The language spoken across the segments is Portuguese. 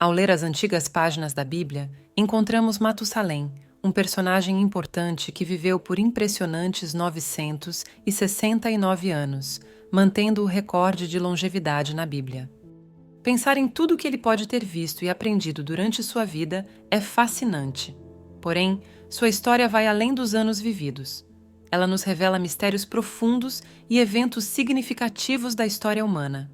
Ao ler as antigas páginas da Bíblia, encontramos Matusalém, um personagem importante que viveu por impressionantes 969 anos, mantendo o recorde de longevidade na Bíblia. Pensar em tudo que ele pode ter visto e aprendido durante sua vida é fascinante. Porém, sua história vai além dos anos vividos. Ela nos revela mistérios profundos e eventos significativos da história humana.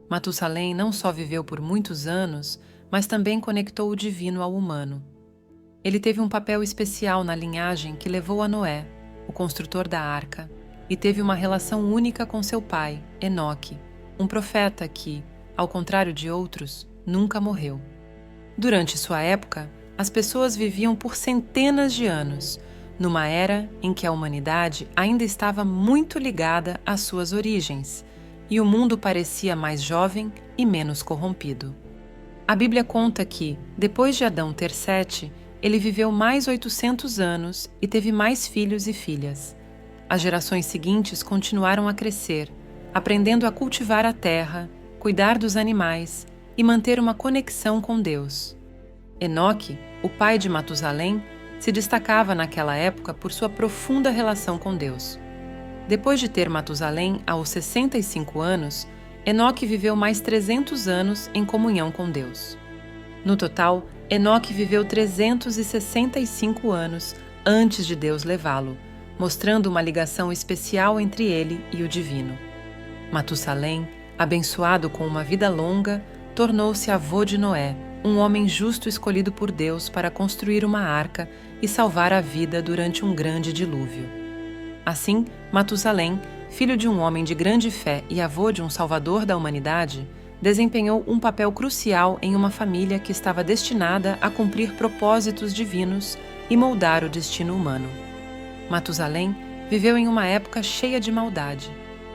Matusalém não só viveu por muitos anos, mas também conectou o divino ao humano. Ele teve um papel especial na linhagem que levou a Noé, o construtor da arca, e teve uma relação única com seu pai, Enoque, um profeta que, ao contrário de outros, nunca morreu. Durante sua época, as pessoas viviam por centenas de anos, numa era em que a humanidade ainda estava muito ligada às suas origens, e o mundo parecia mais jovem e menos corrompido. A Bíblia conta que, depois de Adão ter Sete, ele viveu mais 800 anos e teve mais filhos e filhas. As gerações seguintes continuaram a crescer, aprendendo a cultivar a terra, cuidar dos animais e manter uma conexão com Deus. Enoque, o pai de Matusalém, se destacava naquela época por sua profunda relação com Deus. Depois de ter Matusalém aos 65 anos, Enoque viveu mais 300 anos em comunhão com Deus. No total, Enoque viveu 365 anos antes de Deus levá-lo, mostrando uma ligação especial entre ele e o divino. Matusalém, abençoado com uma vida longa, tornou-se avô de Noé, um homem justo escolhido por Deus para construir uma arca e salvar a vida durante um grande dilúvio. Assim, Matusalém, filho de um homem de grande fé e avô de um salvador da humanidade, desempenhou um papel crucial em uma família que estava destinada a cumprir propósitos divinos e moldar o destino humano. Matusalém viveu em uma época cheia de maldade.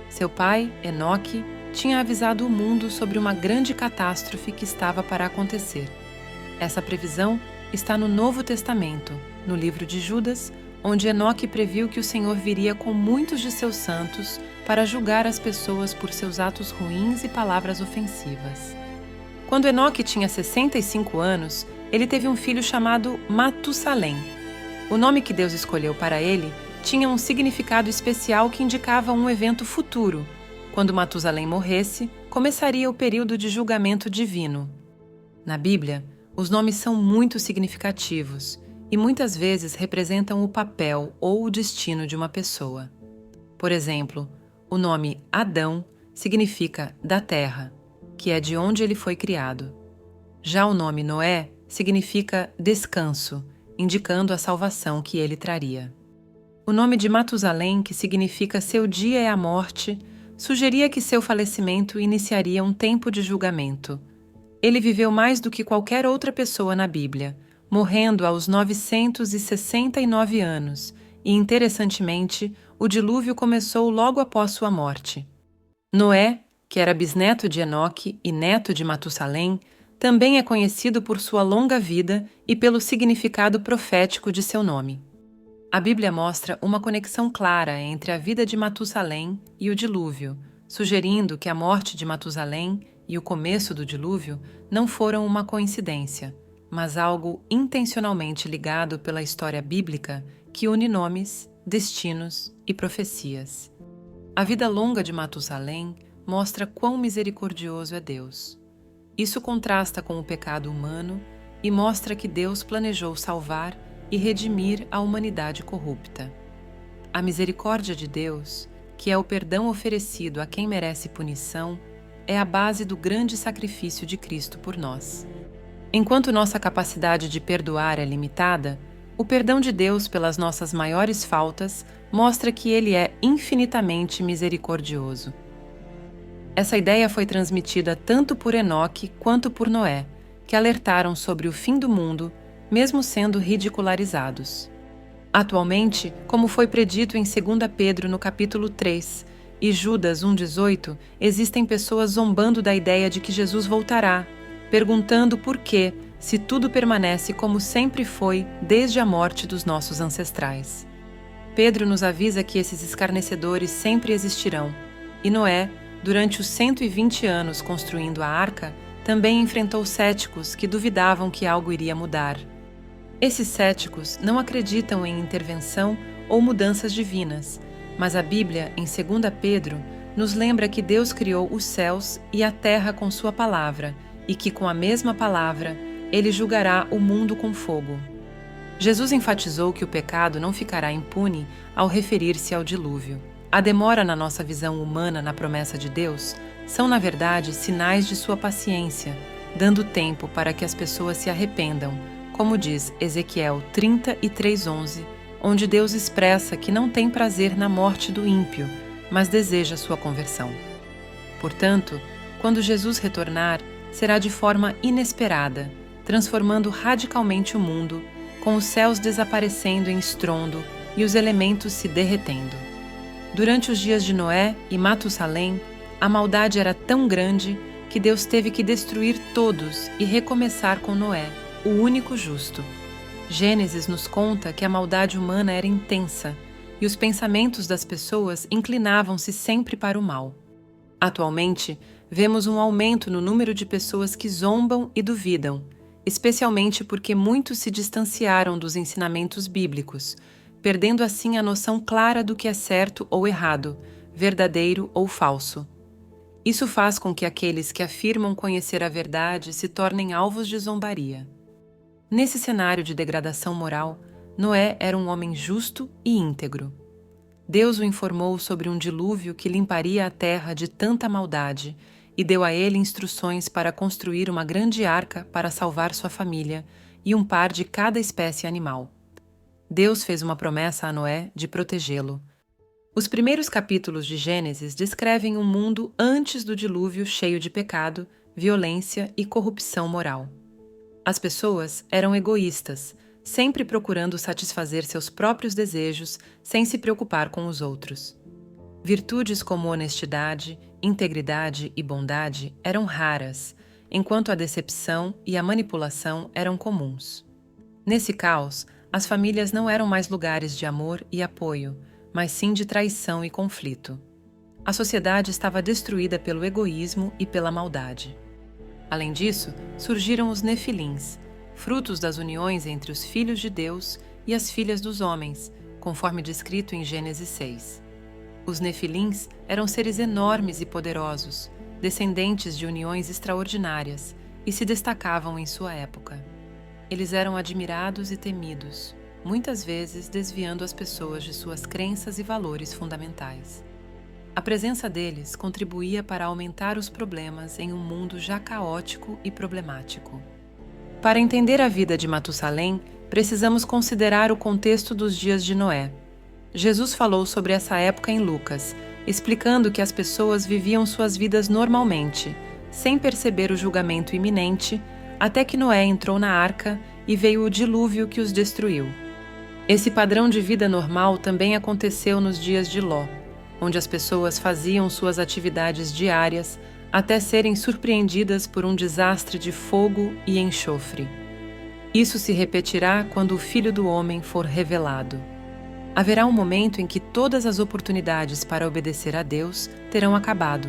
Seu pai, Enoque, tinha avisado o mundo sobre uma grande catástrofe que estava para acontecer. Essa previsão está no Novo Testamento, no livro de Judas, onde Enoque previu que o Senhor viria com muitos de seus santos para julgar as pessoas por seus atos ruins e palavras ofensivas. Quando Enoque tinha 65 anos, ele teve um filho chamado Matusalém. O nome que Deus escolheu para ele tinha um significado especial que indicava um evento futuro. Quando Matusalém morresse, começaria o período de julgamento divino. Na Bíblia, os nomes são muito significativos e muitas vezes representam o papel ou o destino de uma pessoa. Por exemplo, o nome Adão significa da terra, que é de onde ele foi criado. Já o nome Noé significa descanso, indicando a salvação que ele traria. O nome de Matusalém, que significa seu dia é a morte, sugeria que seu falecimento iniciaria um tempo de julgamento. Ele viveu mais do que qualquer outra pessoa na Bíblia, morrendo aos 969 anos, e interessantemente, o dilúvio começou logo após sua morte. Noé, que era bisneto de Enoque e neto de Matusalém, também é conhecido por sua longa vida e pelo significado profético de seu nome. A Bíblia mostra uma conexão clara entre a vida de Matusalém e o dilúvio, sugerindo que a morte de Matusalém e o começo do dilúvio não foram uma coincidência, mas algo intencionalmente ligado pela história bíblica que une nomes, destinos e profecias. A vida longa de Matusalém mostra quão misericordioso é Deus. Isso contrasta com o pecado humano e mostra que Deus planejou salvar e redimir a humanidade corrupta. A misericórdia de Deus, que é o perdão oferecido a quem merece punição, é a base do grande sacrifício de Cristo por nós. Enquanto nossa capacidade de perdoar é limitada, o perdão de Deus pelas nossas maiores faltas mostra que Ele é infinitamente misericordioso. Essa ideia foi transmitida tanto por Enoque quanto por Noé, que alertaram sobre o fim do mundo, mesmo sendo ridicularizados. Atualmente, como foi predito em 2 Pedro no capítulo 3 e Judas 1,18, existem pessoas zombando da ideia de que Jesus voltará, perguntando por que, se tudo permanece como sempre foi desde a morte dos nossos ancestrais. Pedro nos avisa que esses escarnecedores sempre existirão, e Noé, durante os 120 anos construindo a arca, também enfrentou céticos que duvidavam que algo iria mudar. Esses céticos não acreditam em intervenção ou mudanças divinas, mas a Bíblia, em 2 Pedro, nos lembra que Deus criou os céus e a terra com sua palavra e que, com a mesma palavra, Ele julgará o mundo com fogo. Jesus enfatizou que o pecado não ficará impune ao referir-se ao dilúvio. A demora na nossa visão humana na promessa de Deus são, na verdade, sinais de sua paciência, dando tempo para que as pessoas se arrependam, como diz Ezequiel 33:11, onde Deus expressa que não tem prazer na morte do ímpio, mas deseja sua conversão. Portanto, quando Jesus retornar, será de forma inesperada, transformando radicalmente o mundo, com os céus desaparecendo em estrondo e os elementos se derretendo. Durante os dias de Noé e Matusalém, a maldade era tão grande que Deus teve que destruir todos e recomeçar com Noé, o único justo. Gênesis nos conta que a maldade humana era intensa e os pensamentos das pessoas inclinavam-se sempre para o mal. Atualmente, vemos um aumento no número de pessoas que zombam e duvidam, especialmente porque muitos se distanciaram dos ensinamentos bíblicos, perdendo assim a noção clara do que é certo ou errado, verdadeiro ou falso. Isso faz com que aqueles que afirmam conhecer a verdade se tornem alvos de zombaria. Nesse cenário de degradação moral, Noé era um homem justo e íntegro. Deus o informou sobre um dilúvio que limparia a terra de tanta maldade e deu a ele instruções para construir uma grande arca para salvar sua família e um par de cada espécie animal. Deus fez uma promessa a Noé de protegê-lo. Os primeiros capítulos de Gênesis descrevem um mundo antes do dilúvio cheio de pecado, violência e corrupção moral. As pessoas eram egoístas, sempre procurando satisfazer seus próprios desejos sem se preocupar com os outros. Virtudes como honestidade, integridade e bondade eram raras, enquanto a decepção e a manipulação eram comuns. Nesse caos, as famílias não eram mais lugares de amor e apoio, mas sim de traição e conflito. A sociedade estava destruída pelo egoísmo e pela maldade. Além disso, surgiram os nefilins, frutos das uniões entre os filhos de Deus e as filhas dos homens, conforme descrito em Gênesis 6. Os nefilins eram seres enormes e poderosos, descendentes de uniões extraordinárias, e se destacavam em sua época. Eles eram admirados e temidos, muitas vezes desviando as pessoas de suas crenças e valores fundamentais. A presença deles contribuía para aumentar os problemas em um mundo já caótico e problemático. Para entender a vida de Matusalém, precisamos considerar o contexto dos dias de Noé. Jesus falou sobre essa época em Lucas, explicando que as pessoas viviam suas vidas normalmente, sem perceber o julgamento iminente, até que Noé entrou na arca e veio o dilúvio que os destruiu. Esse padrão de vida normal também aconteceu nos dias de Ló, onde as pessoas faziam suas atividades diárias até serem surpreendidas por um desastre de fogo e enxofre. Isso se repetirá quando o Filho do Homem for revelado. Haverá um momento em que todas as oportunidades para obedecer a Deus terão acabado.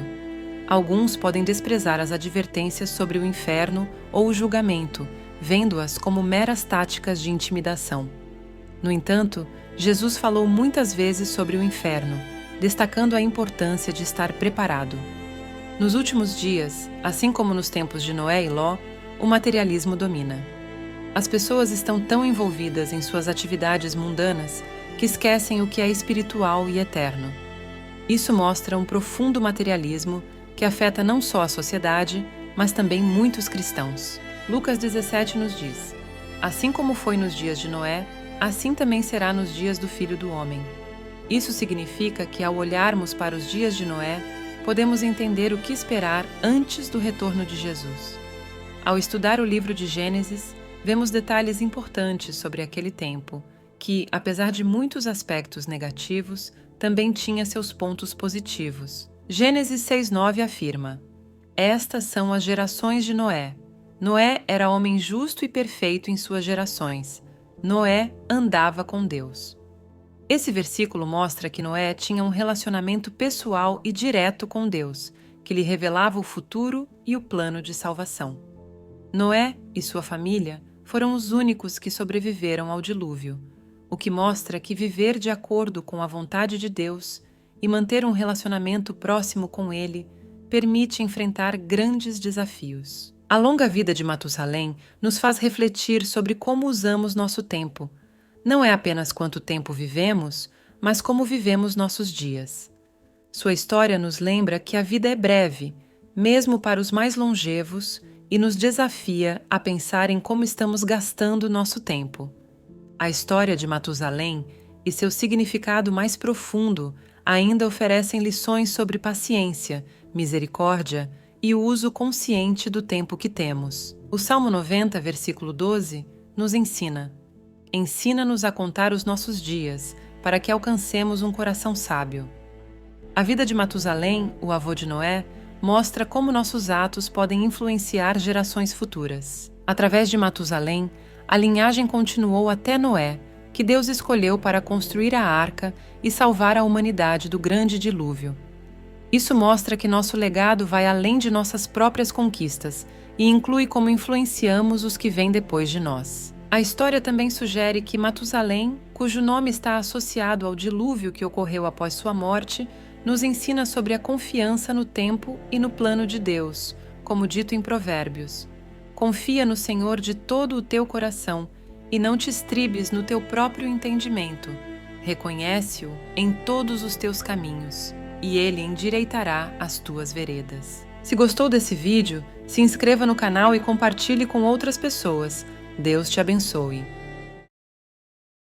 Alguns podem desprezar as advertências sobre o inferno ou o julgamento, vendo-as como meras táticas de intimidação. No entanto, Jesus falou muitas vezes sobre o inferno, destacando a importância de estar preparado. Nos últimos dias, assim como nos tempos de Noé e Ló, o materialismo domina. As pessoas estão tão envolvidas em suas atividades mundanas que esquecem o que é espiritual e eterno. Isso mostra um profundo materialismo que afeta não só a sociedade, mas também muitos cristãos. Lucas 17 nos diz: assim como foi nos dias de Noé, assim também será nos dias do Filho do Homem. Isso significa que, ao olharmos para os dias de Noé, podemos entender o que esperar antes do retorno de Jesus. Ao estudar o livro de Gênesis, vemos detalhes importantes sobre aquele tempo, que, apesar de muitos aspectos negativos, também tinha seus pontos positivos. Gênesis 6:9 afirma: estas são as gerações de Noé. Noé era homem justo e perfeito em suas gerações. Noé andava com Deus. Esse versículo mostra que Noé tinha um relacionamento pessoal e direto com Deus, que lhe revelava o futuro e o plano de salvação. Noé e sua família foram os únicos que sobreviveram ao dilúvio, o que mostra que viver de acordo com a vontade de Deus e manter um relacionamento próximo com Ele permite enfrentar grandes desafios. A longa vida de Matusalém nos faz refletir sobre como usamos nosso tempo. Não é apenas quanto tempo vivemos, mas como vivemos nossos dias. Sua história nos lembra que a vida é breve, mesmo para os mais longevos, e nos desafia a pensar em como estamos gastando nosso tempo. A história de Matusalém e seu significado mais profundo ainda oferecem lições sobre paciência, misericórdia e o uso consciente do tempo que temos. O Salmo 90, versículo 12, nos ensina: Ensina-nos a contar os nossos dias, para que alcancemos um coração sábio. A vida de Matusalém, o avô de Noé, mostra como nossos atos podem influenciar gerações futuras. Através de Matusalém, a linhagem continuou até Noé, que Deus escolheu para construir a arca e salvar a humanidade do grande dilúvio. Isso mostra que nosso legado vai além de nossas próprias conquistas e inclui como influenciamos os que vêm depois de nós. A história também sugere que Matusalém, cujo nome está associado ao dilúvio que ocorreu após sua morte, nos ensina sobre a confiança no tempo e no plano de Deus, como dito em Provérbios. Confia no Senhor de todo o teu coração e não te estribes no teu próprio entendimento. Reconhece-o em todos os teus caminhos, e Ele endireitará as tuas veredas. Se gostou desse vídeo, se inscreva no canal e compartilhe com outras pessoas. Deus te abençoe.